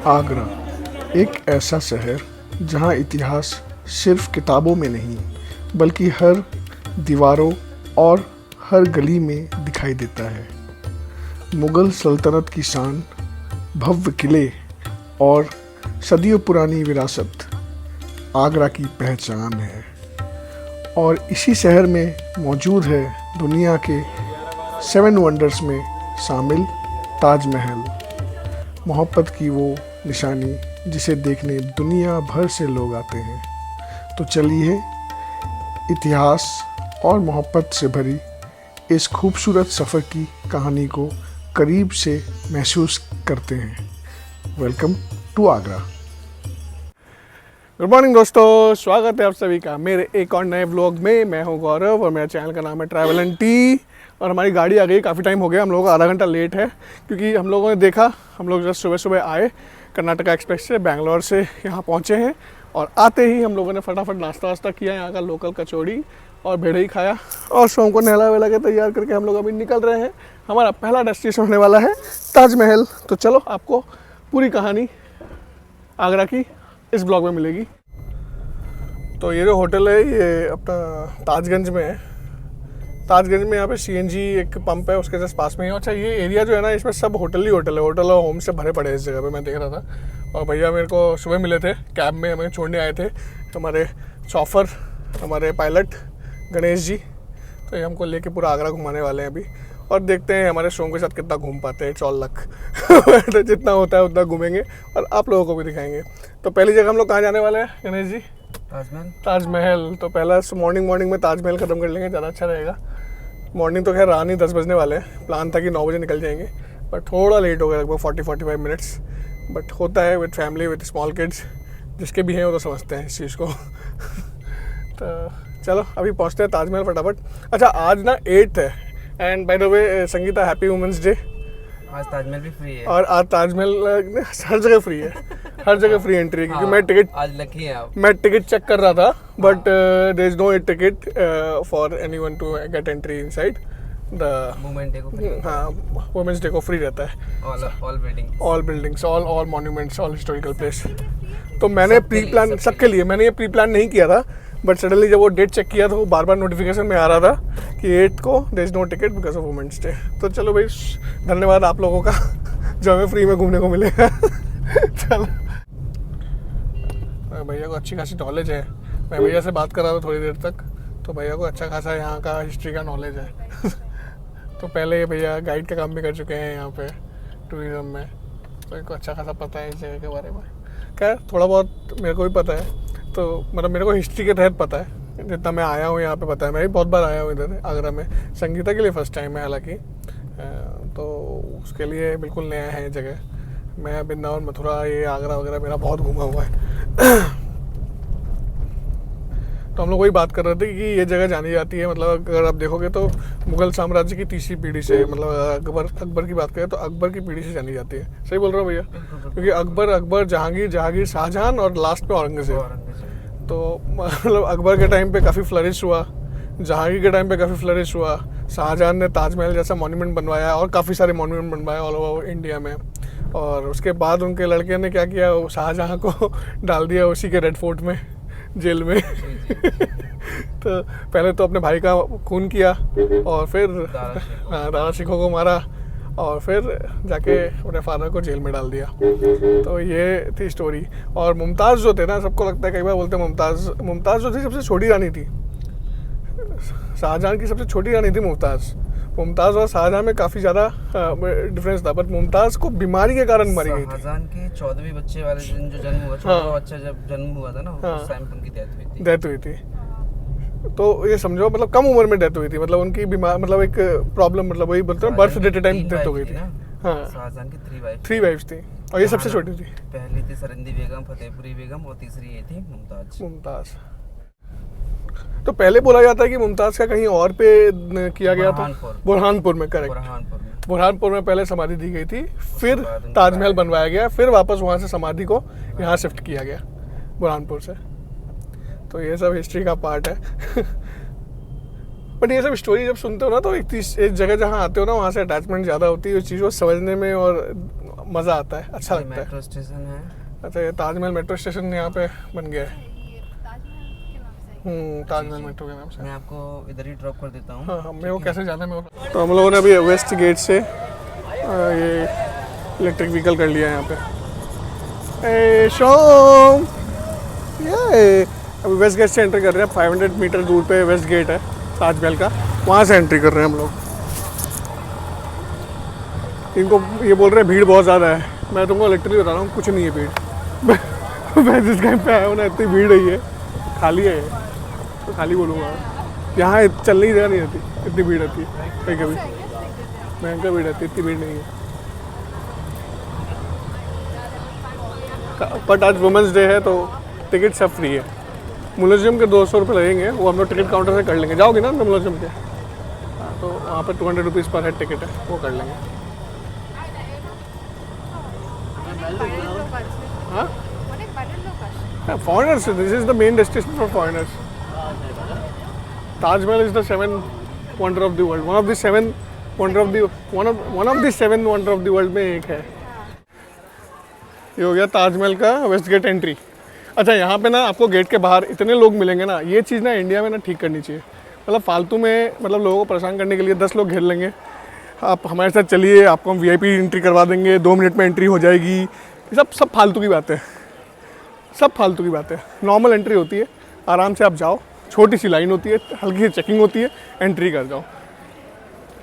आगरा एक ऐसा शहर जहां इतिहास सिर्फ किताबों में नहीं बल्कि हर दीवारों और हर गली में दिखाई देता है। मुग़ल सल्तनत की शान, भव्य किले और सदियों पुरानी विरासत आगरा की पहचान है। और इसी शहर में मौजूद है दुनिया के 7 वंडर्स में शामिल ताजमहल, मोहब्बत की वो निशानी जिसे देखने दुनिया भर से लोग आते हैं। तो चलिए इतिहास और मोहब्बत से भरी इस खूबसूरत सफ़र की कहानी को करीब से महसूस करते हैं। Welcome to Agra. Good morning दोस्तों, स्वागत है आप सभी का मेरे एक और नए व्लॉग में। मैं हूं गौरव और मेरा चैनल का नाम है ट्रैवल एंड टी। और हमारी गाड़ी आ गई, काफ़ी टाइम हो गया, हम लोगों का आधा घंटा लेट है क्योंकि हम लोगों ने देखा, हम लोग जस्ट सुबह सुबह आए कर्नाटका एक्सप्रेस से, बैंगलोर से यहाँ पहुँचे हैं। और आते ही हम लोगों ने फटाफट नाश्ता वास्ता किया, यहाँ का लोकल कचौड़ी और भेड़ई खाया और शाम को नहला वेला के तैयार करके हम लोग अभी निकल रहे हैं। हमारा पहला डेस्टिनेशन होने वाला है ताजमहल। तो चलो आपको पूरी कहानी आगरा की इस ब्लॉग में मिलेगी। तो ये जो होटल है ये अपना ताजगंज में है। ताजगंज में यहाँ पे सीएनजी एक पंप है, उसके जस्ट पास में ही। अच्छा, ये एरिया जो है ना, इसमें सब होटल ही होटल है, होटल और होम से भरे पड़े हैं इस जगह पे, मैं देख रहा था। और भैया मेरे को सुबह मिले थे कैब में, हमें छोड़ने आए थे हमारे चौफर, हमारे पायलट गणेश जी। तो ये हमको लेके पूरा आगरा घुमाने वाले हैं अभी। और देखते हैं हमारे शो के साथ कितना घूम पाते हैं, 4 लाख तो जितना होता है उतना घूमेंगे और आप लोगों को भी दिखाएंगे। तो पहली जगह हम लोग कहाँ जाने वाले हैं गणेश जी? ताजमहल। तो पहला मॉर्निंग में ताजमहल ख़त्म कर लेंगे, ज़्यादा अच्छा रहेगा। मॉर्निंग तो खैर रहा नहीं, 10 बजने वाले हैं। प्लान था कि 9 बजे निकल जाएंगे, बट थोड़ा लेट हो गया, लगभग 40-45 मिनट्स। बट होता है with family, with small kids, जिसके भी हैं वो तो समझते हैं इस चीज़ को तो चलो अभी पहुँचते हैं ताजमहल फटाफट। अच्छा, आज ना 8th है and by the way Sangeeta happy women's day. आज ताजमहल भी फ्री है और आज ताजमहल हर जगह फ्री है, हर जगह फ्री एंट्री है। क्योंकि मैं टिकट आज लकी है आप। मैं टिकट चेक कर रहा था, but there is no ticket for anyone to get entry inside the women day को फ्री। हाँ, वुमेन्स डे को फ्री रहता है। All buildings, all monuments, all historical place. तो मैंने प्री प्लान सबके लिए, मैंने ये प्री प्लान नहीं किया था, बट सडनली जब वो डेट चेक किया तो बार बार नोटिफिकेशन में आ रहा था कि 8 को there is no ticket because of women's day. तो चलो भाई, धन्यवाद आप लोगों का जो हमें फ्री में घूमने को मिलेगा चलो, भैया को अच्छी खासी नॉलेज है। मैं भैया से बात कर रहा था थोड़ी देर तक, तो भैया को अच्छा खासा यहाँ का हिस्ट्री का नॉलेज है तो पहले ये भैया गाइड का काम भी कर चुके हैं यहाँ पे टूरिज़्म में, तो इनको अच्छा खासा पता है इस जगह के बारे में। खैर थोड़ा बहुत मेरे को भी पता है, तो मतलब मेरे को हिस्ट्री के तहत पता है, जितना मैं आया हूँ यहाँ पे पता है। मैं भी बहुत बार आया हूँ इधर आगरा में, संगीता के लिए फर्स्ट टाइम है हालांकि, तो उसके लिए बिल्कुल नया है जगह। मैं वृंदावन, मथुरा, ये आगरा वगैरह मेरा बहुत घूमा हुआ है तो हम लोग वही बात कर रहे थे कि ये जगह जानी जाती है, मतलब अगर आप देखोगे तो मुग़ल साम्राज्य की तीसरी पीढ़ी से, मतलब अकबर की बात करें तो अकबर की पीढ़ी से जानी जाती है। सही बोल रहा हूँ भैया? क्योंकि अकबर, जहांगीर, शाहजहां और लास्ट पे औरंगजेब। तो मतलब अकबर के टाइम पे काफ़ी फ्लरिश हुआ, जहांगीर के टाइम पे काफ़ी फ्लरिश हुआ, शाहजहां ने ताजमहल जैसा मॉन्यूमेंट बनवाया और काफ़ी सारे मॉन्यूमेंट बनवाए ऑल ओवर इंडिया में। और उसके बाद उनके लड़के ने क्या किया, शाहजहां को डाल दिया उसी के रेड फोर्ट में, जेल में तो पहले तो अपने भाई का खून किया और फिर दारा शिकोह को मारा और फिर जाके अपने फादर को जेल में डाल दिया। तो ये थी स्टोरी। और मुमताज़ जो थे ना, सबको लगता है, कई बार बोलते हैं मुमताज़ जो थी सबसे छोटी रानी थी। शाहजहां की सबसे छोटी रानी थी मुमताज़ और शाहजहां में काफ़ी ज़्यादा डिफरेंस था, बट मुमताज़ को बीमारी के कारण मरी गई थी। शाहजहां के 14वें बच्चे वाले दिन जो जन्म हुआ, 14वां बच्चा जब जन्म हुआ था ना, उस टाइम उनकी डेथ हुई थी। तो ये समझो, मतलब कम उम्र में डेथ हुई थी, मतलब उनकी बीमार, मतलब एक प्रॉब्लम, मतलब वही बोलते हैं बर्थ डेट टाइम डेथ हो गई थी। हाँ, शाहजहां की 3 वाइफ्स थी और ये सबसे छोटी थी। पहली थी सरंदी बेगम, फतेहपुरी बेगम और तीसरी ये थी मुमताज़। तो पहले बोला जाता है कि मुमताज़ का कहीं और पे किया गया था, बुरहानपुर में। करेक्ट, बुरहानपुर में पहले समाधि दी गई थी, फिर ताजमहल बनवाया गया, फिर वापस वहाँ से समाधि को यहाँ शिफ्ट किया गया बुरहानपुर से। तो ये सब हिस्ट्री का पार्ट है बट ये सब स्टोरी जब सुनते हो ना, तो एक जगह जहाँ आते हो ना, वहाँ से अटैचमेंट ज़्यादा होती है उस चीज़ को समझने में और मज़ा आता है, अच्छा लगता है। मेट्रो स्टेशन है। अच्छा, ये ताजमहल मेट्रो स्टेशन यहाँ पे बन गया है। ताजमहल मेट्रो के नाम से। मैं आपको इधर ही ड्रॉप कर देता हूँ। हाँ, मेरे को कैसे जाना है मेरे को। तो हम लोगों ने अभी वेस्ट गेट से ये इलेक्ट्रिक व्हीकल कर लिया है यहाँ पे। ए शोम, ये अभी वेस्ट गेट से एंट्री कर रहे हैं। 500 मीटर दूर पे वेस्ट गेट है ताजमहल का, वहाँ से एंट्री कर रहे हैं हम लोग। इनको ये बोल रहे हैं भीड़ बहुत ज़्यादा है, मैं तुमको इलेक्ट्रिक बता रहा हूँ, कुछ नहीं है भीड़। मैं जिस टाइम पे आया हूँ ना, इतनी भीड़ नहीं है, खाली है, तो खाली बोलूँगा। यहाँ चलने की जगह नहीं रहती, इतनी भीड़ रहती है कभी कभी, भयंकर भीड़ रहती है, इतनी भीड़ नहीं है। बट आज वुमेंस डे है तो टिकट सब फ्री है। म्यूजियम के 200 रुपये लगेंगे, वो हम लोग टिकट काउंटर से कर लेंगे। जाओगे ना म्यूजियम के? हाँ, तो वहाँ पर 200 रुपीज़ पर हेड टिकट है, वो कर लेंगे। हाँ, foreigners, this is the main destination for foreigners. Taj Mahal is the 7th wonder of the world, one of the 7 wonder of the world में एक है। ये हो गया ताजमहल का वेस्ट गेट एंट्री। अच्छा, यहाँ पे ना आपको गेट के बाहर इतने लोग मिलेंगे ना, ये चीज़ ना इंडिया में ना ठीक करनी चाहिए। मतलब फालतू में, मतलब लोगों को परेशान करने के लिए 10 लोग घेर लेंगे, आप हमारे साथ चलिए, आपको हम VIP एंट्री करवा देंगे, 2 मिनट में एंट्री हो जाएगी। ये सब फालतू की बातें, सब फालतू की बातें। नॉर्मल एंट्री होती है, आराम से आप जाओ, छोटी सी लाइन होती है, हल्की सी चेकिंग होती है, एंट्री कर जाओ।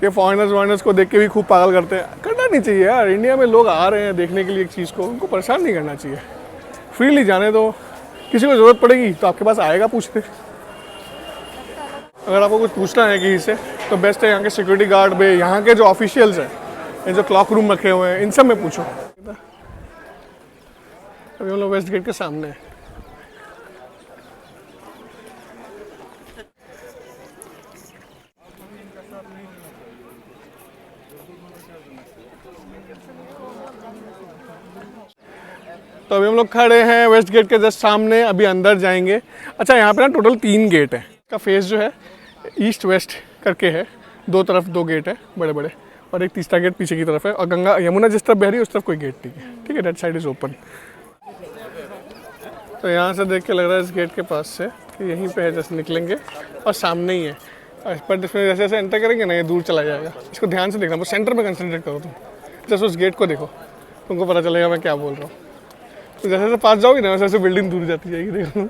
ये फॉरेनर्स को देख के भी खूब पागल करते हैं, करना नहीं चाहिए यार। इंडिया में लोग आ रहे हैं देखने के लिए एक चीज़ को, उनको परेशान नहीं करना चाहिए, फ्रीली जाने दो। किसी को ज़रूरत पड़ेगी तो आपके पास आएगा पूछते। अगर आपको कुछ पूछना है किसी से तो बेस्ट है यहाँ के सिक्योरिटी गार्ड में, यहाँ के जो ऑफिशियल्स हैं, ये जो क्लॉक रूम रखे हुए हैं, इन सब में पूछो। अभी हम लोग वेस्ट गेट के सामने हैं। तो अभी हम लोग खड़े हैं वेस्ट गेट के जस्ट सामने, अभी अंदर जाएंगे। अच्छा, यहाँ पे ना टोटल 3 गेट है। का फेस जो है ईस्ट वेस्ट करके है, 2 तरफ 2 गेट है बड़े बड़े, और एक तीसरा गेट पीछे की तरफ है। और गंगा यमुना जिस तरफ बह रही है उस तरफ कोई गेट नहीं है, ठीक है, दैट साइड इज़ ओपन। तो यहाँ से देख के लग रहा है इस गेट के पास से कि यहीं पे है, जैसे निकलेंगे और सामने ही है। पर इसमें जैसे जैसे एंटर करेंगे ना, ये दूर चला जाएगा। इसको ध्यान से देखना, बस सेंटर में कंसंट्रेट करो तुम। जैसे उस गेट को देखो, तुमको पता चलेगा मैं क्या बोल रहा हूँ। तो जैसे जैसे पास जाओगी ना, वैसे वैसे बिल्डिंग दूर जाती जाएगी, देखो।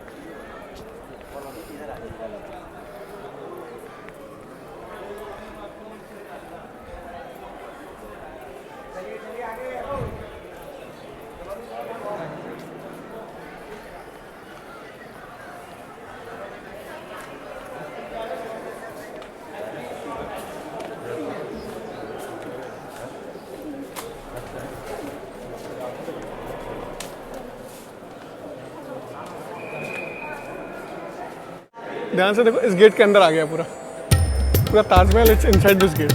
ध्यान से देखो, इस गेट के अंदर आ गया पूरा पूरा Taj Mahal, it's inside this gate.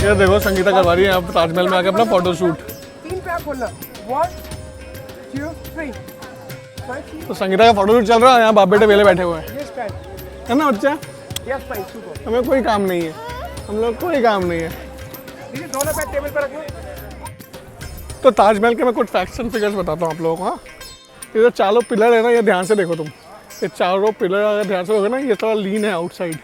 ये देखो, संगीता करवा रही है यहाँ ताजमहल में आके अपना फोटो शूट। 3 पे आप बोलना, 1 2 3। तो संगीता का फोटो शूट चल रहा है, यहाँ बाप बेटे वेले बैठे हुए हैं, यस फाइन, है ना बच्चा? Yes fine, super. हमें कोई काम नहीं है, हम लोग कोई काम नहीं है। दीजिए दोनों पैर टेबल पर रखो। तो ताजमहल के मैं कुछ फैक्ट्स एंड फिगर्स बताता हूँ आप लोगों को। हाँ, ये जो चारों पिलर है ना, ये ध्यान से देखो तुम, ये चारों पिलर अगर ध्यान से देखो ना, ये थोड़ा लीन है आउटसाइड,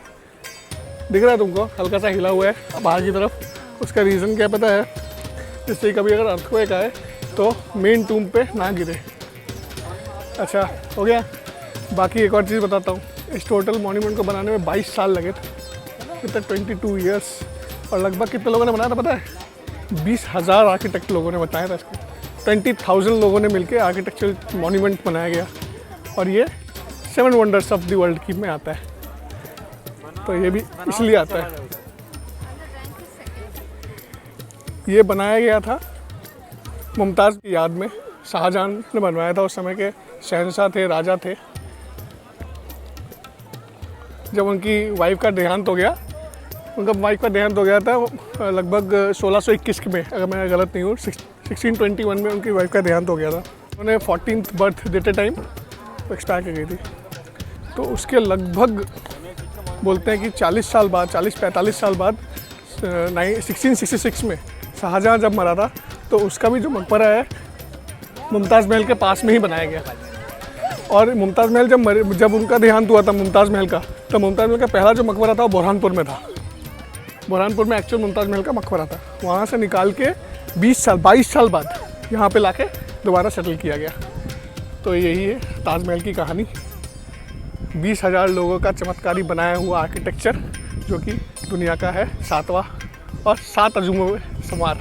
दिख रहा है तुमको, हल्का सा हिला हुआ है बाहर की तरफ। उसका रीज़न क्या पता है? जिससे कभी अगर अर्थक्वेक आए तो मेन टूम पे ना गिरे। अच्छा, हो गया। बाकी एक और चीज़ बताता हूँ, इस टोटल मॉन्यूमेंट को बनाने में 22 साल लगे थे, कितना 22 ईयर्स। और लगभग कितने लोगों ने बनाया था पता है? 20,000 आर्किटेक्ट लोगों ने बताया था इसको। 20,000 लोगों ने मिलकर आर्किटेक्चरल मॉन्यूमेंट बनाया गया, और ये 7 वंडर्स ऑफ द वर्ल्ड की में आता है। तो ये भी इसलिए आता है, ये बनाया गया था मुमताज़ की याद में, शाहजहां ने बनवाया था। उस समय के शहंशाह थे, राजा थे, जब उनकी वाइफ का देहांत हो गया, उनका वाइफ का देहांत हो गया था लगभग 1621 में, अगर मैं गलत नहीं हूँ, 1621 में उनकी वाइफ का देहांत हो गया था। उन्हें 14th बर्थ देते टाइम एक्सपायर कर गई थी। तो उसके लगभग बोलते हैं कि 40 साल बाद, 40-45 साल बाद 1666 में शाहजहाँ जब मरा था, तो उसका भी जो मकबरा है मुमताज़ महल के पास में ही बनाया गया। और मुमताज़ महल जब उनका देहांत हुआ था मुमताज़ महल का, तो मुमताज़ महल का पहला जो मकबरा था वो बुरहानपुर में था। बुरहानपुर में एक्चुअल मुमताज़ महल का मकबरा था। वहाँ से निकाल के 22 साल बाद यहाँ पे लाके दोबारा सेटल किया गया। तो यही है ताजमहल की कहानी। 20,000 लोगों का चमत्कारी बनाया हुआ आर्किटेक्चर, जो कि दुनिया का है 7वां और 7 अजूबों में शुमार,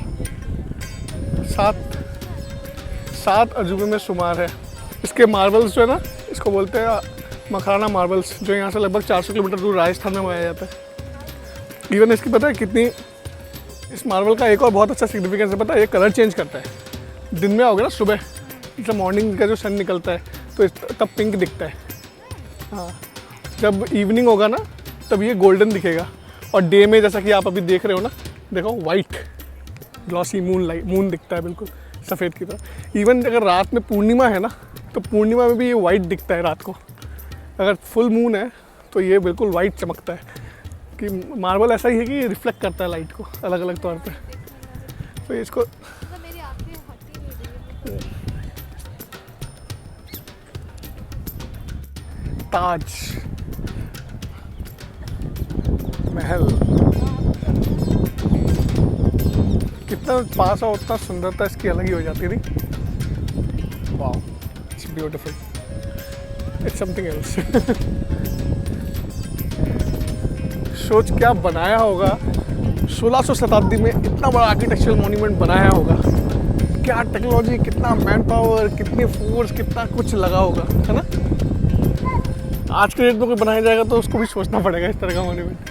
7 अजूबे में शुमार है। इसके मार्बल्स जो है ना, इसको बोलते हैं मखराना मार्बल्स, जो यहाँ से लगभग 400 किलोमीटर दूर राजस्थान में बनाया जाता है। इवन इसकी पता है कितनी, इस मार्बल का एक और बहुत अच्छा सिग्निफिकेंस है, पता है, ये कलर चेंज करता है। दिन में आओगे ना सुबह, जब मॉर्निंग का जो सन निकलता है तो तब पिंक दिखता है, हाँ। जब इवनिंग होगा ना तब ये गोल्डन दिखेगा, और डे में जैसा कि आप अभी देख रहे हो ना, देखो वाइट ग्लॉसी मून दिखता है बिल्कुल सफ़ेद की तरह। इवन अगर रात में पूर्णिमा है ना, तो पूर्णिमा में भी ये वाइट दिखता है रात को। अगर फुल मून है तो ये बिल्कुल वाइट चमकता है, कि मार्बल ऐसा ही है कि रिफ्लेक्ट करता है लाइट को अलग अलग तौर पे। तो इसको ताज महल कितना पास हो उतना सुंदरता इसकी अलग ही हो जाती थी। Wow, it's beautiful, it's something else. सोच क्या बनाया होगा 1600 शताब्दी में, इतना बड़ा आर्किटेक्चरल मॉन्यूमेंट बनाया होगा। क्या टेक्नोलॉजी, कितना मैन पावर, कितनी फोर्स, कितना कुछ लगा होगा, है ना। आज के डेट में कोई बनाया जाएगा तो उसको भी सोचना पड़ेगा इस तरह का मॉन्यूमेंट।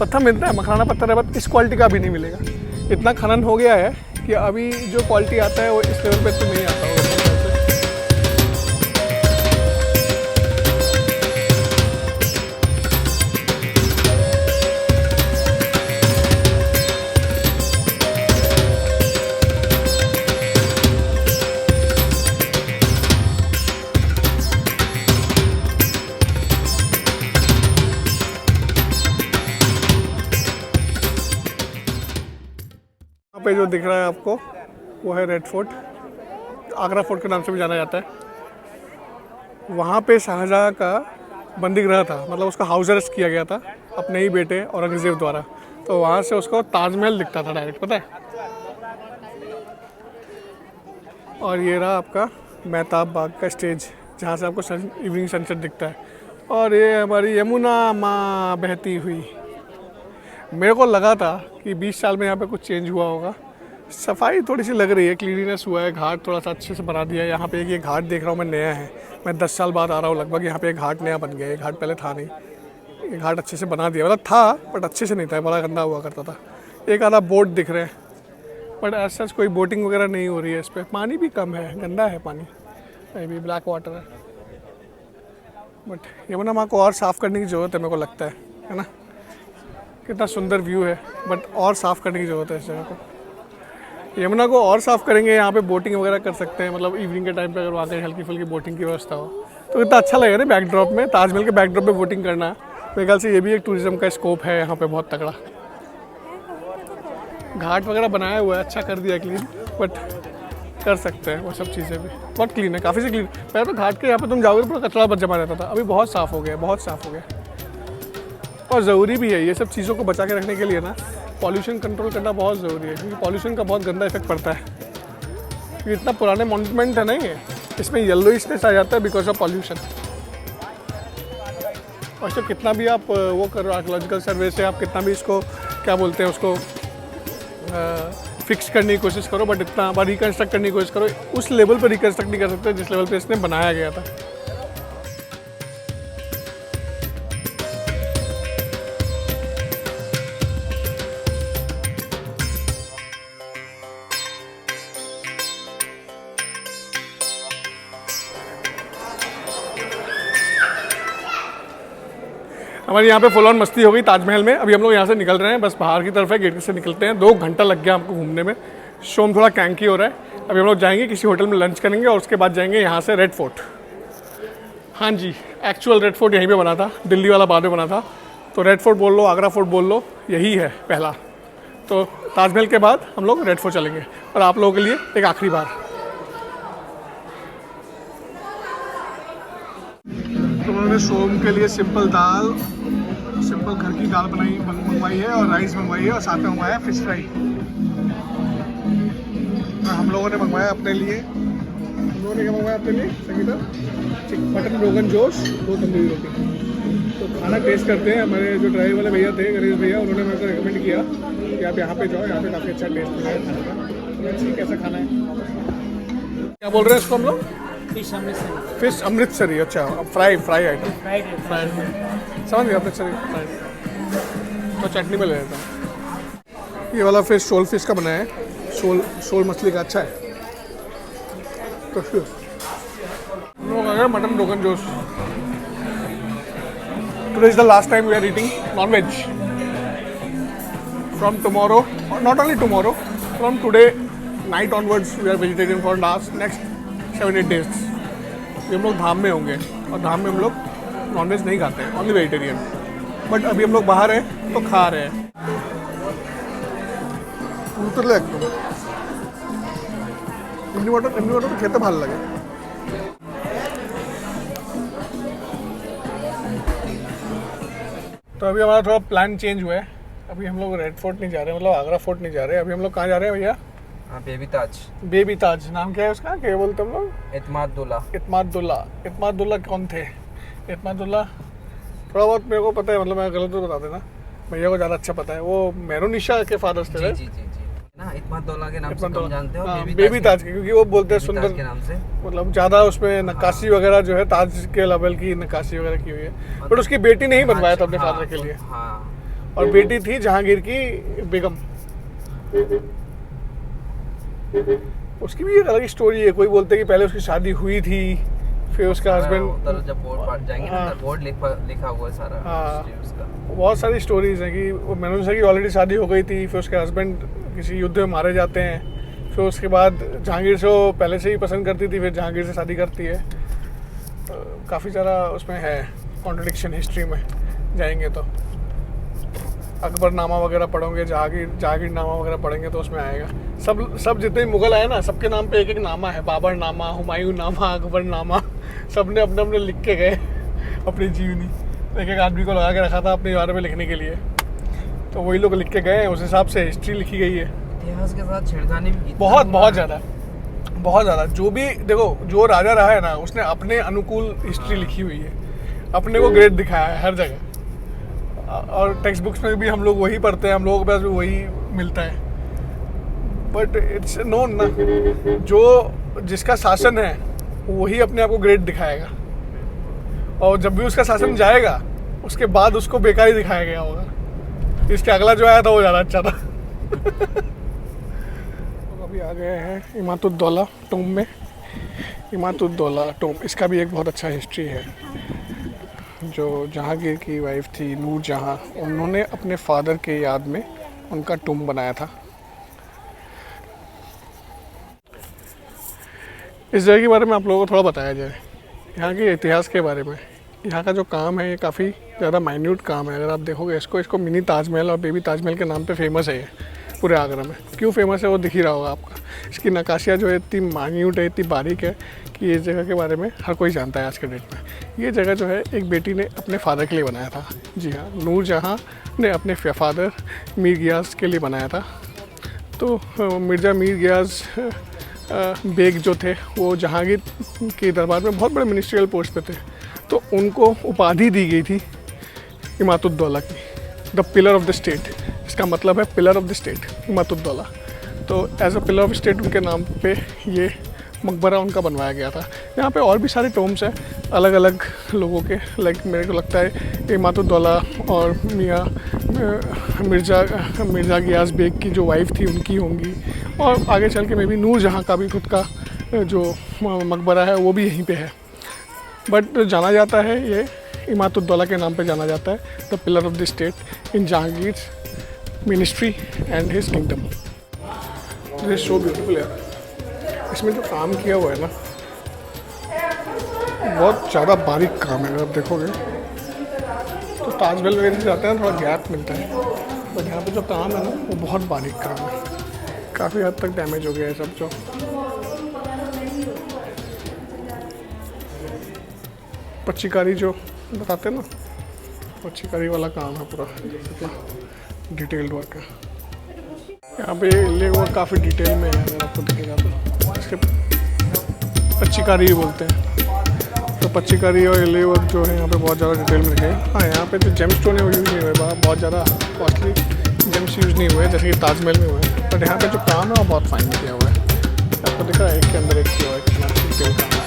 पत्थर मिलता है, मखाना पत्थर है, बट इस क्वालिटी का भी नहीं मिलेगा। इतना खनन हो गया है कि अभी जो क्वालिटी आता है वो इस लेवल पे तो नहीं आता होगा। पे जो दिख रहा है आपको वो है रेड फोर्ट, आगरा फोर्ट के नाम से भी जाना जाता है। वहाँ पे शाहजहाँ का बंदीगृह था, मतलब उसका हाउस अरेस्ट किया गया था अपने ही बेटे औरंगजेब द्वारा। तो वहाँ से उसको ताजमहल दिखता था डायरेक्ट, पता है। और ये रहा आपका मेहताब बाग का स्टेज, जहाँ से आपको इवनिंग सनसेट दिखता है। और ये हमारी यमुना माँ बहती हुई। मेरे को लगा था कि 20 साल में यहाँ पे कुछ चेंज हुआ होगा। सफाई थोड़ी सी लग रही है, क्लीनिनेस हुआ है, घाट थोड़ा सा अच्छे से बना दिया है। यहाँ पे एक ये घाट देख रहा हूँ मैं, नया है। मैं 10 साल बाद आ रहा हूँ लगभग, यहाँ पे एक घाट नया बन गया है। ये घाट पहले था नहीं, ये घाट अच्छे से बना दिया, मतलब था बट अच्छे से नहीं था, बड़ा गंदा हुआ करता था। एक आधा बोट दिख रहे हैं, बट ऐसा कोई बोटिंग वगैरह नहीं हो रही है इस पर। पानी भी कम है, गंदा है पानी, अभी ब्लैक वाटर है। बट यमुना माँ को और साफ़ करने की ज़रूरत है, मेरे को लगता है ना। कितना सुंदर व्यू है, बट और साफ़ करने की ज़रूरत है इस जगह को। यमुना को और साफ़ करेंगे, यहाँ पे बोटिंग वगैरह कर सकते हैं, मतलब इवनिंग के टाइम पे अगर वहाँ पे हल्की फुल्की बोटिंग की व्यवस्था हो तो कितना अच्छा लगेगा ना। बैकड्रॉप में, ताजमहल के बैकड्रॉप में बोटिंग करना, मेरे ख्याल से ये भी एक टूरिज़्म का स्कोप है यहाँ पे बहुत तगड़ा। घाट वगैरह बनाया हुआ है, अच्छा कर दिया क्लीन, बट कर सकते हैं वो सब चीज़ें भी। बहुत क्लीन है, काफ़ी से क्लीन। पहले तो घाट के यहाँ पे तुम जाओगे तो पूरा कचरा बच जमा रहता था, अभी बहुत साफ़ हो गया, बहुत साफ़ हो गया। और ज़रूरी भी है ये सब चीज़ों को बचा के रखने के लिए ना, पॉल्यूशन कंट्रोल करना बहुत ज़रूरी है, क्योंकि पॉल्यूशन का बहुत गंदा इफेक्ट पड़ता है। क्योंकि इतना पुराने मॉन्यूमेंट है नहीं है, इसमें येलोइशनेस आ जाता है बिकॉज ऑफ पॉल्यूशन। और जब कितना भी आप वो करो, आर्कियोलॉजिकल सर्वे से आप कितना भी इसको क्या बोलते हैं उसको फिक्स करने की कोशिश करो, बट इतना बार रिकन्स्ट्रक्ट करने की कोशिश करो, उस लेवल पर रिकन्स्ट्रक्ट नहीं कर सकते जिस लेवल पे इसने बनाया गया था। हमारे यहाँ पे फुल ऑन मस्ती हो गई ताजमहल में। अभी हम लोग यहाँ से निकल रहे हैं, बस बाहर की तरफ है, गेट से निकलते हैं। 2 घंटा लग गया हमको घूमने में। शोम थोड़ा कैंकी हो रहा है। अभी हम लोग जाएंगे किसी होटल में लंच करेंगे और उसके बाद जाएंगे यहाँ से रेड फोर्ट। हाँ जी, एक्चुअल रेड फोर्ट यहीं पे बना था, दिल्ली वाला बाद में बना था। तो रेड फोर्ट बोल लो, आगरा फोर्ट बोल लो, यही है पहला। तो ताजमहल के बाद हम लोग रेड फोर्ट चलेंगे और आप लोगों के लिए एक आखिरी बार। तो उन्होंने शोम के लिए सिंपल घर की दाल मंगवाई है और राइस मंगवाई है और साथ में मंगवाया फिश फ्राई। और हम लोगों ने मंगवाया अपने लिए, क्या मंगवाया अपने लिए संगीता? मटन रोगन जोश, 2 तंदूरी रोटी। तो खाना टेस्ट करते हैं। हमारे जो ड्राइवर वाले भैया थे, गणेश भैया, उन्होंने मेरे को रिकमेंड किया कि आप यहाँ पे जाओ, यहाँ पे काफ़ी अच्छा टेस्ट मिला है खाने का। ठीक, कैसा खाना है? क्या बोल रहे हैं इसको हम लोग? फिश अमृतसरी। अच्छा, फ्राई आइटम, फ्राई समझ गया, अमृतसरी फ्राई। तो चटनी में ले लेता हूँ। ये वाला फिश शोल फिश का बना है, शोल मछली का, अच्छा है। तो हम लोग आ गए mutton rogan josh. Today is the last time we are eating non veg. From tomorrow, not only tomorrow, from today night onwards we are vegetarian for next 7-8 days. हम लोग धाम में होंगे और धाम में हम लोग नॉनवेज नहीं खाते हैं, ओनली वेजिटेरियन। बट अभी हम लोग बाहर हैं तो खा रहे हैं। एमनी वाटर तो खेते भाल लगे। तो अभी हमारा थोड़ा प्लान चेंज हुआ है। अभी हम लोग रेड फोर्ट नहीं जा रहे, मतलब आगरा फोर्ट नहीं जा रहे। अभी हम लोग कहाँ जा रहे हैं भैया? बेबी ताज नाम क्या है उसका? क्या बोलते हम लोग? इत्मादुल्ला कौन थे? इत्मादुल्ला थोड़ा बहुत मेरे को पता है, मतलब मैं गलत तो बता देना, भैया को ज़्यादा अच्छा पता है। वो मेहरुनिशा के फादर थे जी ना, इत्मादुल्ला के नाम से कम जानते हो। हाँ, बेबी ताज के, क्योंकि वो बोलते हैं सुंदर के नाम से, मतलब ज़्यादा उसमें नक्काशी वगैरह जो है, ताज के लेवल की नक्काशी वगैरह की हुई है। बट उसकी बेटी नहीं बनवाया था अपने फादर के लिए, और बेटी थी जहांगीर की बेगम। उसकी भी एक अलग स्टोरी है। कोई बोलते हैं कि पहले उसकी शादी हुई थी, फिर उसका हस्बैंड, जब बोर्ड जाएंगे ना, बोर्ड लिखा हुआ है सारा। उसका बहुत सारी स्टोरीज हैं कि वो मेहरुनिशा की ऑलरेडी शादी हो गई थी, फिर उसके हस्बैंड किसी युद्ध में मारे जाते हैं, फिर उसके बाद जहांगीर से वो पहले से ही पसंद करती थी, फिर जहांगीर से शादी करती है। काफ़ी सारा उसमें है कॉन्ट्रडिक्शन हिस्ट्री में, जाएंगे तो। अकबरनामा वगैरह पढ़ोगे, जहांगीरनामा वगैरह पढ़ेंगे तो उसमें आएगा। सब जितने मुगल आए ना, सबके नाम पे एक नामा है। बाबरनामा, हुमायूंनामा, अकबरनामा, सब ने अपने अपने लिख के गए अपनी जीवनी। एक आदमी को लगा के रखा था अपने बारे में लिखने के लिए, तो वही लोग लिख के गए, उस हिसाब से हिस्ट्री लिखी गई है। इतिहास के साथ छेड़खानी भी बहुत ज़्यादा। जो भी देखो, जो राजा रहा है ना, उसने अपने अनुकूल हिस्ट्री लिखी हुई है, अपने को ग्रेट दिखाया है हर जगह। और टेक्स्ट बुक्स में भी हम लोग वही पढ़ते हैं, हम लोगों के पास भी वही मिलता है। बट इट्स नोन ना, जो जिसका शासन है वही अपने आप को ग्रेट दिखाएगा, और जब भी उसका शासन जाएगा उसके बाद उसको बेकार ही दिखाया गया होगा। इसके अगला जो आया था वो ज़्यादा अच्छा था। तो अभी आ गए हैं इमादुद्दौला टूम में। इमादुद्दौला टूम, इसका भी एक बहुत अच्छा हिस्ट्री है। जो जहांगीर की वाइफ थी नूरजहां, उन्होंने अपने फादर के याद में उनका टूम बनाया था। इस जगह के बारे में आप लोगों को थोड़ा बताया जाए, यहाँ के इतिहास के बारे में। यहाँ का जो काम है ये काफ़ी ज़्यादा माइन्यूट काम है। अगर आप देखोगे इसको मिनी ताजमहल और बेबी ताजमहल के नाम पे फेमस है ये पूरे आगरा में। क्यों फेमस है वो दिख ही रहा होगा आपका। इसकी नक्काशियाँ जो है इतनी माइन्यूट है, इतनी बारीक है कि इस जगह के बारे में हर कोई जानता है आज के डेट में। ये जगह जो है एक बेटी ने अपने फादर के लिए बनाया था। जी हाँ, नूरजहां ने अपने फादर मीर गियास के लिए बनाया था। तो मिर्ज़ा मीर गियास बेग जो थे वो जहांगीर के दरबार में बहुत बड़े मिनिस्ट्रियल पोस्ट पे थे, तो उनको उपाधि दी गई थी इमादुद्दौला की, the pillar of the state. इसका मतलब है pillar of the state, Imaduddaula. तो as a pillar of state उनके नाम पे ये मकबरा उनका बनवाया गया था। यहाँ पे और भी सारे टोम्स हैं अलग अलग लोगों के, लाइक मेरे को लगता है इमादुद्दौला और मियाँ मिर्ज़ा गियास बेग की जो वाइफ थी उनकी होंगी, और आगे चल के मे बी नूरजहां का भी खुद का जो मकबरा है वो भी यहीं पे है। बट जाना जाता है ये इमादुद्दौला के नाम पे जाना जाता है, the pillar of the state in Jahangir ministry and his kingdom. This is so beautiful यार। इसमें जो काम किया हुआ है ना, बहुत ज़्यादा बारीक काम है। अगर आप देखोगे तो ताजमहल वगैरह से जाते हैं थोड़ा गैप मिलता है, बट यहाँ पे जो काम है ना वो बहुत बारीक काम है। काफ़ी हद तक डैमेज हो गया है सब। जो पच्चीकारी जो बताते हैं ना, पच्चीकारी वाला काम है पूरा, डिटेल्ड वर्क है। यहाँ पे ले वो काफ़ी डिटेल में है, अगर आपको दिखेगा तो इसके पच्चीकारी ही बोलते हैं। तो पच्चीकारी और ले वर्क जो है यहाँ पे बहुत ज़्यादा डिटेल में लिखे हैं। हाँ, यहाँ पे जो जेम स्टोन है वो यूज़ नहीं हुए, बहुत ज़्यादा कॉस्टली जेम्स यूज़ नहीं हुए जैसे कि ताजमहल में हुए, बट यहाँ पे जो काम है वो बहुत फाइन किया हुआ है। आपको दिख रहा है एक के अंदर एक किया हुआ है, कितना डिटेल काम है।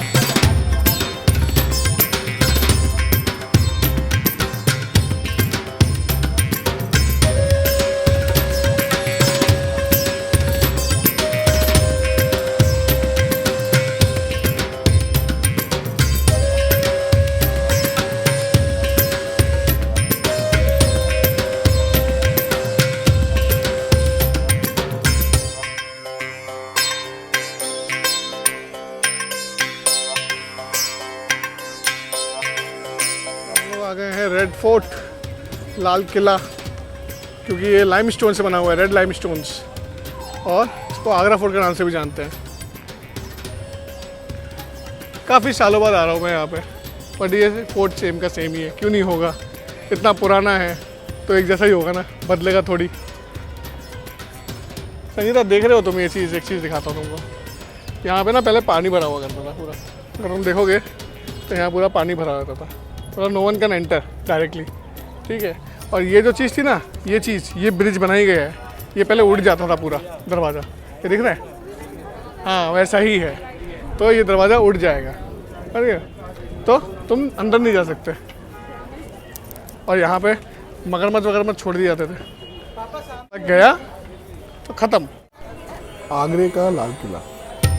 आ गए हैं रेड फोर्ट, लाल किला, क्योंकि ये लाइम स्टोन से बना हुआ है, रेड लाइम स्टोन्स, और इसको आगरा फोर्ट के नाम से भी जानते हैं। काफ़ी सालों बाद आ रहा हूँ मैं यहाँ पे, बट ये फोर्ट सेम का सेम ही है। क्यों नहीं होगा, इतना पुराना है तो एक जैसा ही होगा ना, बदलेगा थोड़ी। संगीता देख रहे हो तुम ये चीज़, एक चीज़ दिखाता हूँ तुमको। यहाँ पे ना पहले पानी भरा हुआ करता था पूरा, अगर तुम देखोगे तो यहाँ पूरा पानी भरा रहता था, मतलब no one can enter directly, ठीक है। और ये जो चीज़ थी ना, ये चीज़, ये ब्रिज बनाई गया है, ये पहले उड़ जाता था पूरा दरवाज़ा, ये दिख रहा है, हाँ वैसा ही है। तो ये दरवाज़ा उड़ जाएगा, अरे तो तुम अंदर नहीं जा सकते। और यहाँ पे मगरमच्छ वगैरह छोड़ दिए जाते थे, गया तो ख़त्म। आगरे का लाल किला,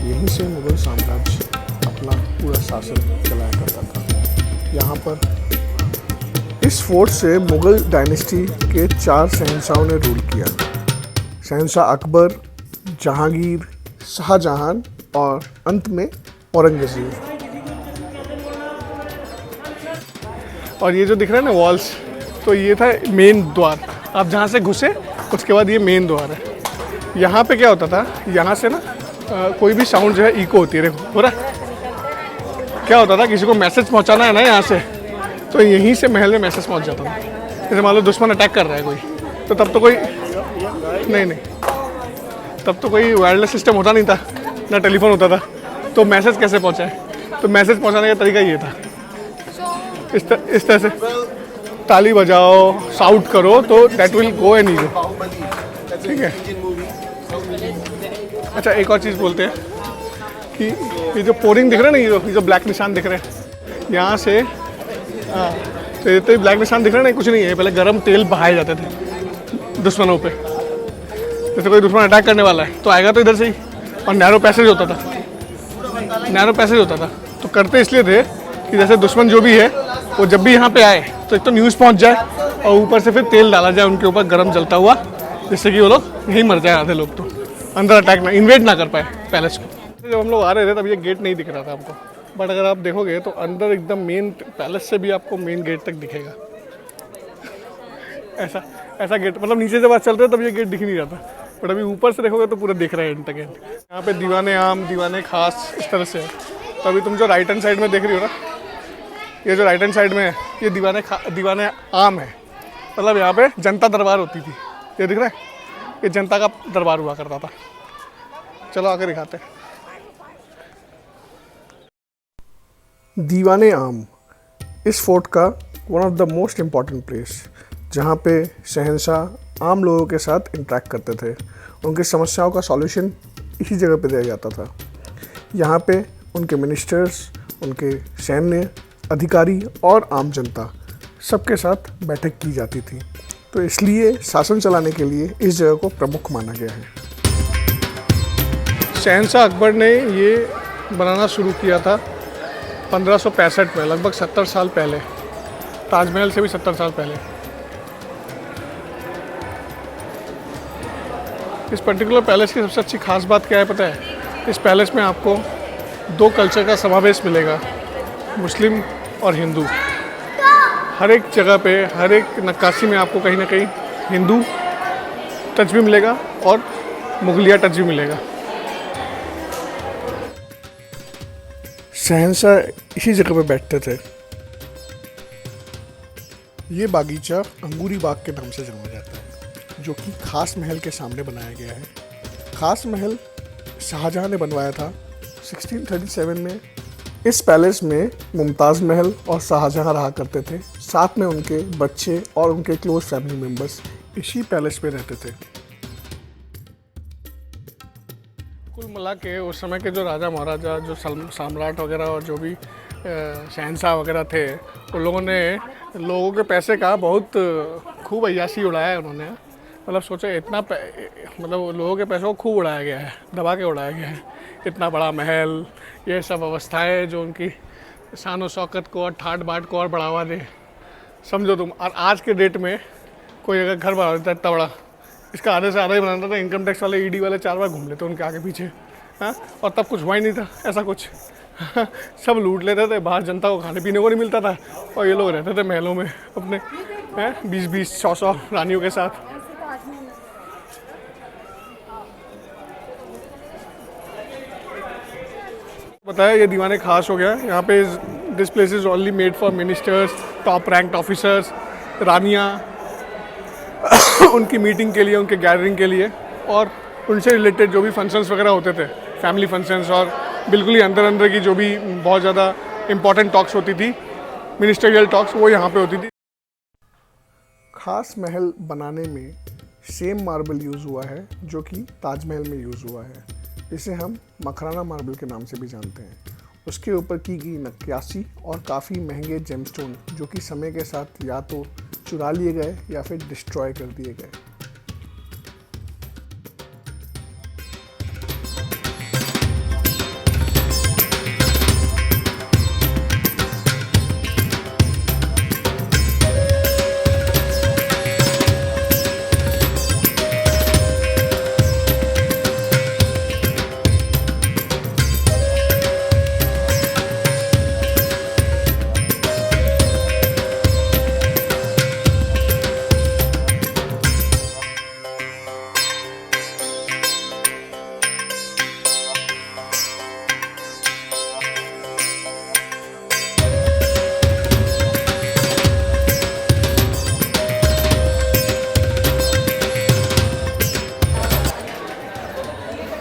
यहीं से मुगल साम्राज्य अपना पूरा शासन चलाया करता था। यहाँ पर इस फोर्ट से मुगल डायनेस्टी के 4 शहंशाहों ने रूल किया। शहंशाह अकबर, जहांगीर, शाहजहां और अंत में औरंगजेब। और ये जो दिख रहा है ना वॉल्स, तो ये था मेन द्वार। आप जहाँ से घुसे उसके बाद ये मेन द्वार है। यहाँ पे क्या होता था, यहाँ से ना कोई भी साउंड जो है इको होती है, देखो हो रहा है। क्या होता था, किसी को मैसेज पहुंचाना है ना यहाँ से, तो यहीं से महल में मैसेज पहुंच जाता था। जैसे मान लो दुश्मन अटैक कर रहा है कोई, तो तब तो कोई नहीं, तब तो कोई वायरलेस सिस्टम होता नहीं था, ना टेलीफोन होता था, तो मैसेज कैसे पहुंचाए। तो मैसेज पहुंचाने का तरीका ये था, इस तरह से ताली बजाओ, शाउट करो, तो that will go and ego, ठीक है। अच्छा, एक और चीज़ बोलते हैं कि ये जो पोरिंग दिख रहा है ना, ये जो ब्लैक निशान दिख रहे हैं यहाँ से, हाँ, तो ये तो ब्लैक निशान दिख रहा है ना, कुछ नहीं है, पहले गर्म तेल बहाए जाते थे दुश्मनों पे। जैसे कोई दुश्मन अटैक करने वाला है तो आएगा तो इधर से ही, और नैरो पैसेज होता था, नैरो पैसेज होता था। तो करते इसलिए थे कि जैसे दुश्मन जो भी है वो जब भी यहाँ पे आए तो एक तो न्यूज़ पहुँच जाए, और ऊपर से फिर तेल डाला जाए उनके ऊपर गर्म जलता हुआ, जिससे कि वो लोग यहीं मर जाए, आधे लोग तो अंदर अटैक ना, इन्वेड ना कर पाए पैलेस को। जब हम लोग आ रहे थे तब ये गेट नहीं दिख रहा था हमको, बट अगर आप देखोगे तो अंदर एकदम मेन पैलेस से भी आपको मेन गेट तक दिखेगा। ऐसा गेट, मतलब नीचे जब आप चल रहे हो तब ये गेट दिख नहीं रहा था, बट अभी ऊपर से देखोगे तो पूरा दिख रहा है एंड तक एंड। यहाँ पे दीवाने आम, दीवाने खास इस तरह से है। तो अभी तुम जो राइट हैंड साइड में देख रही हो ना, ये जो राइट हैंड साइड में है ये दीवाने आम है, मतलब यहाँ पे जनता दरबार होती थी। ये दिख रहा है, ये जनता का दरबार हुआ करता था। चलो आकर दिखाते हैं। दीवाने आम इस फोर्ट का one of the most important place, जहाँ पे शहंशाह आम लोगों के साथ इंटरेक्ट करते थे। उनकी समस्याओं का सॉल्यूशन इसी जगह पे दिया जाता था। यहाँ पे उनके मिनिस्टर्स, उनके सैन्य अधिकारी और आम जनता सबके साथ बैठक की जाती थी। तो इसलिए शासन चलाने के लिए इस जगह को प्रमुख माना गया है। शहंशाह अकबर ने ये बनाना शुरू किया था 1565 में, लगभग 70 साल पहले। ताजमहल से भी 70 साल पहले। इस पर्टिकुलर पैलेस की सबसे अच्छी खास बात क्या है पता है? इस पैलेस में आपको 2 कल्चर का समावेश मिलेगा, मुस्लिम और हिंदू। हर एक जगह पे, हर एक नक्काशी में आपको कहीं ना कहीं हिंदू टच भी मिलेगा और मुगलिया टच भी मिलेगा। शहंशाह इसी जगह पे बैठते थे। ये बागीचा अंगूरी बाग के नाम से जाना जाता है, जो कि खास महल के सामने बनाया गया है। खास महल शाहजहां ने बनवाया था 1637 में। इस पैलेस में मुमताज़ महल और शाहजहां रहा करते थे, साथ में उनके बच्चे और उनके क्लोज फैमिली मेम्बर्स इसी पैलेस में रहते थे। कुल मिला के उस समय के जो राजा महाराजा, जो सम्राट वगैरह और जो भी शहंशाह वगैरह थे, उन लोगों ने लोगों के पैसे का बहुत खूब अय्याशी उड़ाया है उन्होंने। मतलब सोचो इतना मतलब लोगों के पैसों को खूब उड़ाया गया है, दबा के उड़ाया गया है। इतना बड़ा महल, ये सब व्यवस्थाएं जो उनकी शान और शौकत को और ठाट बाट को और बढ़ावा दे। समझो तुम, और आज के डेट में कोई अगर घर बना देता है इतना बड़ा, इसका आधे से आधा ही बनाता था, इनकम टैक्स वाले ईडी वाले 4 बार घूम लेते उनके आगे पीछे। हाँ, और तब कुछ हुआ ही नहीं था ऐसा कुछ। सब लूट लेते थे, बाहर जनता को खाने पीने को नहीं मिलता था, और ये लोग रहते थे महलों में अपने 20-20, 100-100 रानियों के साथ। बताया ये दीवाने खास हो गया। यहाँ पे this place is only made for ministers, top ranked officers, रानियाँ उनकी मीटिंग के लिए, उनके गैदरिंग के लिए, और उनसे रिलेटेड जो भी फंक्शंस वगैरह होते थे, फैमिली फंक्शंस, और बिल्कुल ही अंदर अंदर की जो भी बहुत ज़्यादा इम्पॉर्टेंट टॉक्स होती थी, मिनिस्टरियल टॉक्स, वो यहाँ पे होती थी। खास महल बनाने में सेम मार्बल यूज़ हुआ है जो कि ताजमहल में यूज़ हुआ है। इसे हम मखराना मार्बल के नाम से भी जानते हैं। उसके ऊपर की गई नक्काशी और काफ़ी महंगे जेमस्टोन, जो कि समय के साथ या तो चुरा लिए गए या फिर डिस्ट्रॉय कर दिए गए।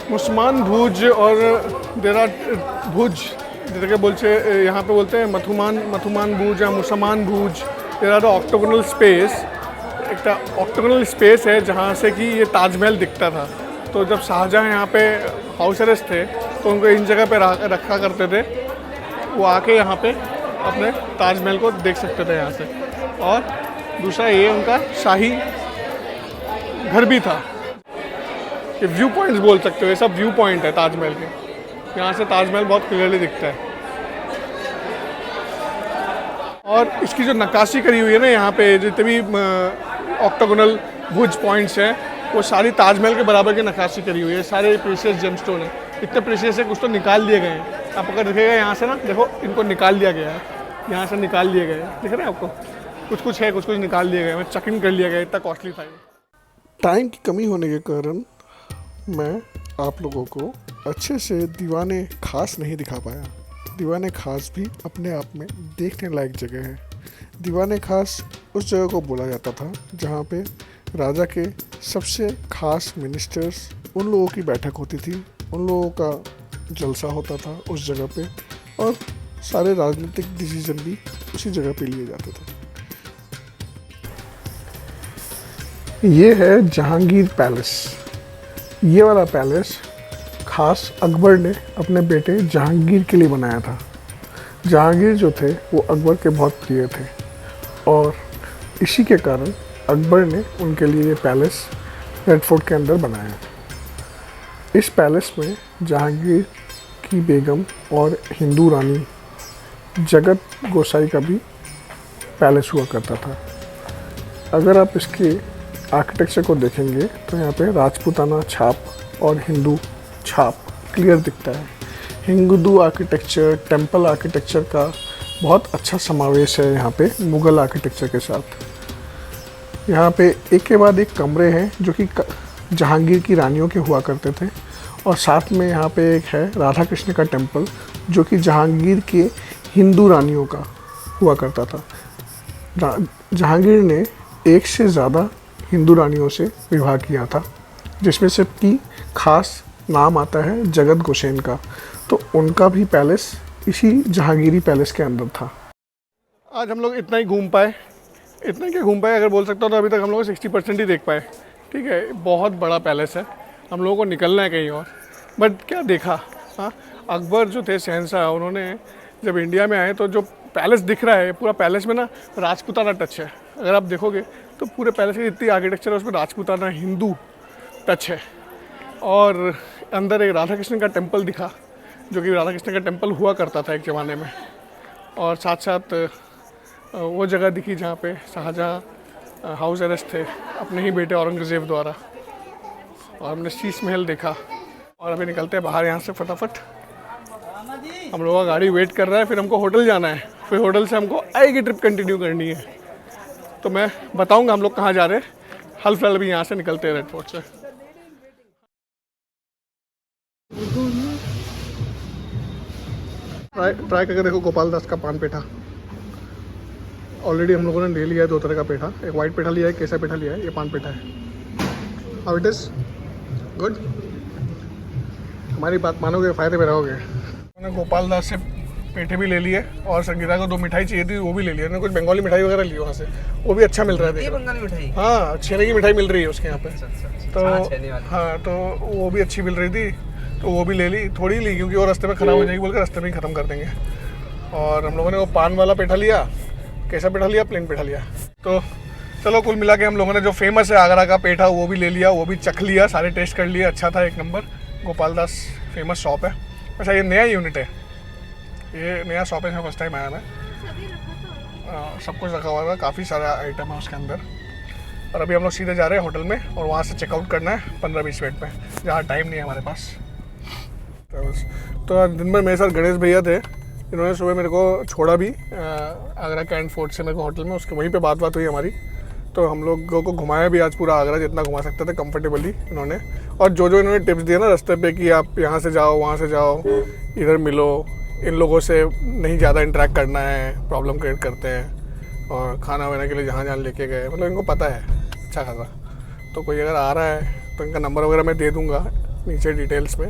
मुसमान भुज और देरा भुज যেটাকে বলছে यहाँ पे बोलते हैं मथुमान भुज या मुसमान भुज। देरा द ऑक्टोगोनल स्पेस, एक ऑक्टोगोनल स्पेस है जहाँ से कि ये ताजमहल दिखता था। तो जब शाहजहाँ यहाँ पे हाउस अरेस्ट थे तो उनको इन जगह पे रखा करते थे, वो आके यहाँ पे अपने ताजमहल को देख सकते थे यहाँ से। और दूसरा ये उनका शाही घर भी था। ये व्यू पॉइंट्स बोल सकते हो, ये सब व्यू पॉइंट है ताजमहल के। यहाँ से ताजमहल बहुत क्लियरली दिखता है। और इसकी जो नक्काशी करी हुई है ना यहाँ पे, जितने भी ऑक्टागोनल भुज पॉइंट्स हैं, वो सारी ताजमहल के बराबर की नक्काशी करी हुई है। सारे प्रीशियस जेमस्टोन है, इतने प्रीशियस है, कुछ तो निकाल दिए गए हैं। आप अगर दिखेगा यहाँ से ना, देखो इनको निकाल दिया गया है, यहाँ से निकाल दिए गए हैं, दिख रहे हैं आपको? कुछ है, कुछ निकाल दिए गए, चेकिंग कर लिया गया, इतना कॉस्टली था ये। टाइम की कमी होने के कारण मैं आप लोगों को अच्छे से दीवाने खास नहीं दिखा पाया। दीवाने खास भी अपने आप में देखने लायक जगह है। दीवाने खास उस जगह को बोला जाता था जहाँ पे राजा के सबसे खास मिनिस्टर्स, उन लोगों की बैठक होती थी, उन लोगों का जलसा होता था उस जगह पे, और सारे राजनीतिक डिसीजन भी उसी जगह पे लिए जाते थे। ये है जहांगीर पैलेस। ये वाला पैलेस खास अकबर ने अपने बेटे जहांगीर के लिए बनाया था। जहांगीर जो थे वो अकबर के बहुत प्रिय थे, और इसी के कारण अकबर ने उनके लिए ये पैलेस रेड फोर्ट के अंदर बनाया। इस पैलेस में जहांगीर की बेगम और हिंदू रानी जगत गोसाई का भी पैलेस हुआ करता था। अगर आप इसके आर्किटेक्चर को देखेंगे तो यहाँ पे राजपूताना छाप और हिंदू छाप क्लियर दिखता है। हिंदू आर्किटेक्चर, टेम्पल आर्किटेक्चर का बहुत अच्छा समावेश है यहाँ पे मुग़ल आर्किटेक्चर के साथ। यहाँ पे एक के बाद एक कमरे हैं जो कि जहांगीर की रानियों के हुआ करते थे, और साथ में यहाँ पे एक है राधा कृष्ण का टेम्पल जो कि जहांगीर के हिंदू रानियों का हुआ करता था। जहांगीर ने एक से ज़्यादा हिंदू रानियों से विवाह किया था, जिसमें से की खास नाम आता है जगत गोसेन का। तो उनका भी पैलेस इसी जहांगीरी पैलेस के अंदर था। आज हम लोग इतना ही घूम पाए, इतना क्या घूम पाए अगर बोल सकता हूँ तो अभी तक हम लोग 60% ही देख पाए। ठीक है, बहुत बड़ा पैलेस है, हम लोगों को निकलना है कहीं और। बट क्या देखा, हाँ, अकबर जो थे शहंशाह, उन्होंने जब इंडिया में आए तो जो पैलेस दिख रहा है पूरा पैलेस में ना राजपूताना टच है। अगर आप देखोगे तो पूरे पैलेस की जितनी आर्किटेक्चर है उसमें राजपूताना हिंदू टच है। और अंदर एक राधा कृष्ण का टेम्पल दिखा जो कि राधा कृष्ण का टेम्पल हुआ करता था एक ज़माने में। और साथ साथ वो जगह दिखी जहाँ पे शाहजहाँ हाउस अरेस्ट थे अपने ही बेटे औरंगज़ेब द्वारा। और हमने शीश महल देखा। और अभी निकलते हैं बाहर यहाँ से फटाफट। हम लोगों का गाड़ी वेट कर रहा है, फिर हमको होटल जाना है, फिर होटल से हमको आगे ट्रिप कंटिन्यू करनी है। तो मैं बताऊँगा हम लोग कहाँ जा रहे हैं। हाल फिलहाल अभी यहाँ से निकलते हैं रेड फोर्ट से। ट्राई करके देखो गोपाल दास का पान पेठा। ऑलरेडी हम लोगों ने ले लिया है 2 तरह का पेठा, एक वाइट पेठा लिया है, केसर पेठा लिया है, ये पान पेठा है। How it is good? हमारी बात मानोगे, फ़ायदे में रहोगे। मैंने गोपाल दास से पेठे भी ले लिए और संगीता को 2 मिठाई चाहिए थी, वो भी ले लिया। कुछ बंगाली मिठाई वगैरह ली वहाँ से, वो भी अच्छा मिल रहा है। बंगाली मिठाई, हाँ, छेने की मिठाई मिल रही है उसके यहाँ पे। तो हाँ, तो वो भी अच्छी मिल रही थी, तो वो भी ले ली। थोड़ी ली क्योंकि वो रास्ते में ख़राब हो जाएगी बोलकर रास्ते में ही ख़त्म कर देंगे। और हम लोगों ने वो पान वाला पेठा लिया, कैसा पेठा लिया, प्लेन पेठा लिया। तो चलो कुल मिला के हम लोगों ने जो फेमस है आगरा का पेठा वो भी ले लिया, वो भी चख लिया, सारे टेस्ट कर लिए, अच्छा था, 1 number. Gopal Das famous shop है। अच्छा, ये नया यूनिट है, ये नया शॉप है, फर्स्ट टाइम आया मैं। सब कुछ रखा हुआ है, काफ़ी सारा आइटम है उसके अंदर। और अभी हम लोग सीधे जा रहे हैं होटल में और वहाँ से चेकआउट करना है 15-20 मिनट में, जहाँ टाइम नहीं है हमारे पास। तो आज दिन भर मेरे साथ गणेश भैया थे, इन्होंने सुबह मेरे को छोड़ा भी आगरा कैंट फोर्ट से मेरे को होटल में, उसके वहीं पे बात हुई हमारी। तो हम लोगों को घुमाया भी आज पूरा आगरा, जितना घुमा सकते थे कंफर्टेबली इन्होंने। और जो इन्होंने टिप्स दिए ना रास्ते पे कि आप यहाँ से जाओ, वहाँ से जाओ, इधर मिलो, इन लोगों से नहीं ज़्यादा इंटरेक्ट करना है, प्रॉब्लम क्रिएट करते हैं। और खाना वाना के लिए जहाँ जहाँ लेके गए, मतलब इनको पता है अच्छा खासा। तो कोई अगर आ रहा है तो इनका नंबर वगैरह मैं दे दूँगा नीचे डिटेल्स में,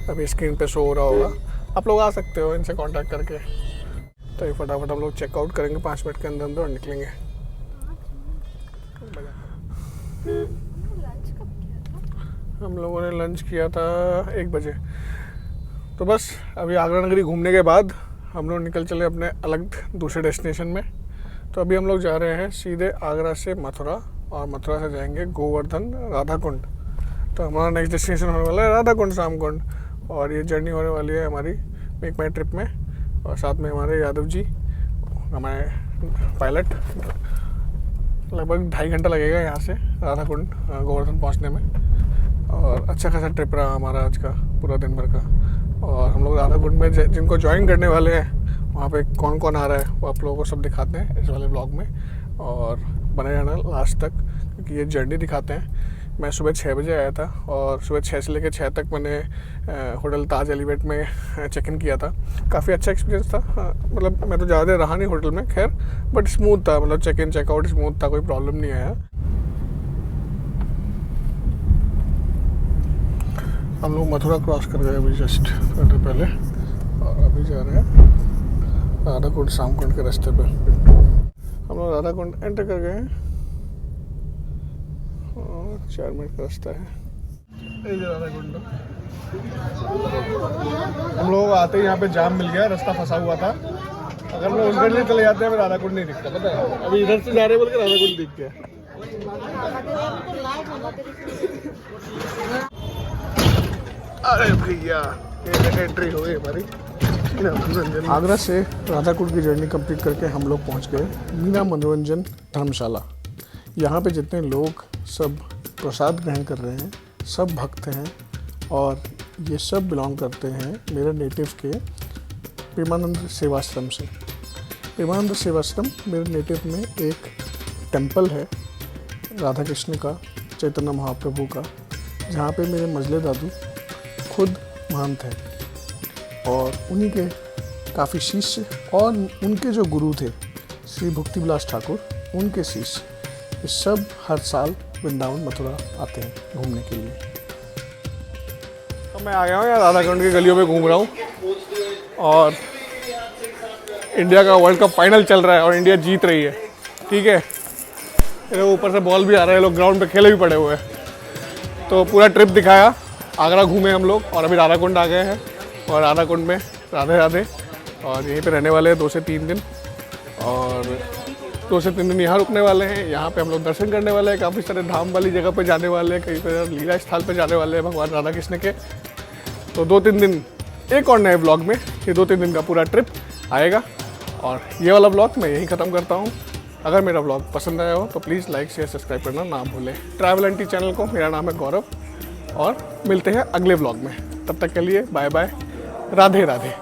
अभी स्क्रीन पे शो हो रहा होगा, आप लोग आ सकते हो इनसे कांटेक्ट करके। तो ये फटाफट हम लोग चेकआउट करेंगे 5 मिनट के अंदर अंदर और निकलेंगे। हम लोगों ने लंच किया था 1 बजे। तो बस अभी आगरा नगरी घूमने के बाद हम लोग निकल चले अपने अलग दूसरे डेस्टिनेशन में। तो अभी हम लोग जा रहे हैं सीधे आगरा से मथुरा, और मथुरा से जाएंगे गोवर्धन राधा कुंड। तो हमारा नेक्स्ट डेस्टिनेशन होने वाला है राधा कुंड, शाम कुंड। और ये जर्नी होने वाली है हमारी मेक माई ट्रिप में, और साथ में हमारे यादव जी, हमारे पायलट। लगभग 2.5 घंटा लगेगा यहाँ से राधा कुंड गोवर्धन पहुँचने में। और अच्छा खासा ट्रिप रहा हमारा आज का, पूरा दिन भर का। और हम लोग राधा कुंड में जिनको ज्वाइन करने वाले हैं वहाँ पे कौन कौन आ रहा है वो आप लोगों को सब दिखाते हैं इस वाले ब्लॉग में, और बने रहना लास्ट तक क्योंकि ये जर्नी दिखाते हैं। मैं सुबह 6 बजे आया था और सुबह 6 से लेकर 6 तक मैंने होटल ताज एलिवेट में चेक इन किया था। काफ़ी अच्छा एक्सपीरियंस था। मतलब मैं तो ज़्यादा देर रहा नहीं होटल में, खैर, बट स्मूथ था, मतलब चेक इन चेकआउट स्मूथ था, कोई प्रॉब्लम नहीं आया। हम लोग मथुरा क्रॉस कर गए अभी जस्ट थोड़ी पहले, और अभी जा रहे हैं राधा कुंड शाम कुंड के रास्ते पे। हम लोग राधा कुंड एंटर कर गए हैं और 4 मिनट का रास्ता है। राधा कुंड हम लोगों को आते ही यहाँ पे जाम मिल गया, रास्ता फंसा हुआ था। अगर हम लोग उधर लिए चले जाते हैं हमें राधा कुंड नहीं दिखता, पता है। अभी इधर से जा रहे बोल के राधा कुंड दिख गया। अरे भैया ये एंट्री हो गई हमारी। आगरा से राधाकुंड की जर्नी कंप्लीट करके हम लोग पहुंच गए मीना मनोरंजन धर्मशाला। यहाँ पे जितने लोग सब प्रसाद ग्रहण कर रहे हैं सब भक्त हैं और ये सब बिलोंग करते हैं मेरे नेटिव के प्रेमानंद सेवाश्रम से। प्रेमानंद सेवाश्रम मेरे नेटिव में एक टेम्पल है राधा कृष्ण का, चैतन्य महाप्रभु का, जहाँ पे मेरे मजले दादू खुद महंत हैं और उन्हीं के काफ़ी शिष्य और उनके जो गुरु थे श्री भक्ति विलास ठाकुर, उनके शिष्य ये सब हर साल वृंदावन मथुरा आते हैं घूमने के लिए। अब मैं आ गया हूँ यार राधाकुंड की गलियों में घूम रहा हूँ और इंडिया का वर्ल्ड कप फाइनल चल रहा है और इंडिया जीत रही है। ठीक है, ऊपर से बॉल भी आ रहा है, लोग ग्राउंड पे खेले भी पड़े हुए हैं। तो पूरा ट्रिप दिखाया, आगरा घूमे हम लोग और अभी राधाकुंड आ गए हैं और राधाकुंड में राधे राधे और यहीं पे रहने वाले हैं 2 से 3 दिन और 2 से 3 दिन यहाँ रुकने वाले हैं। यहाँ पे हम लोग दर्शन करने वाले हैं, काफ़ी सारे धाम वाली जगह पे जाने वाले हैं, कहीं पर लीला स्थल पे जाने वाले हैं भगवान राधा कृष्ण के। तो 2-3 दिन एक और नए ब्लॉग में ये 2-3 दिन का पूरा ट्रिप आएगा और ये वाला ब्लॉग मैं यहीं ख़त्म करता हूँ। अगर मेरा ब्लॉग पसंद आया हो तो प्लीज़ लाइक शेयर सब्सक्राइब करना ना भूलें। ट्रैवल एंटी चैनल को, मेरा नाम है गौरव और मिलते हैं अगले ब्लॉग में। तब तक के लिए बाय बाय, राधे राधे।